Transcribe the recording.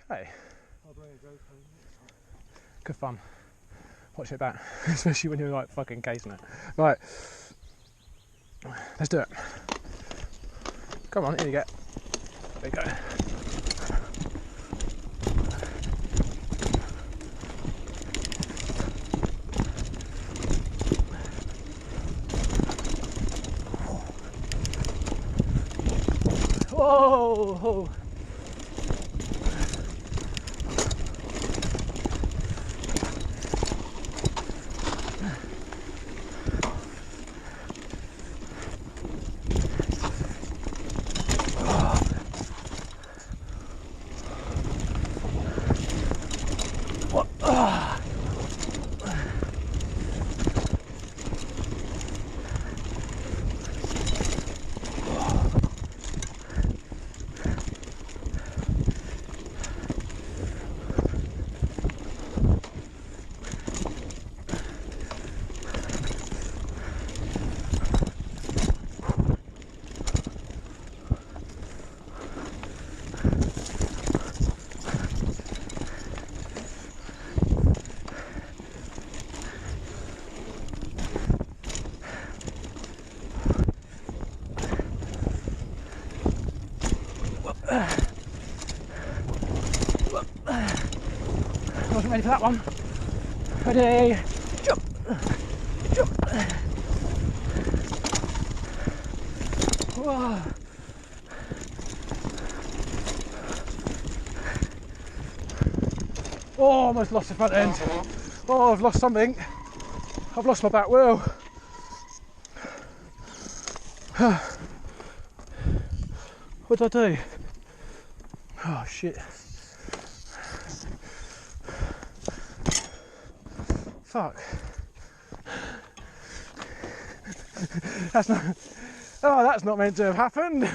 Hey. I'll bring a GoPro next time. Good fun. Watch it back, especially when you're like fucking casing it. Right, let's do it. Come on, here you go. There you go. Whoa! Wasn't ready for that one. Ready, jump, jump. Whoa. Oh, almost lost the front end. Oh, I've lost something. I've lost my back wheel. What did I do? Oh shit. Fuck. That's not. Oh, that's not meant to have happened.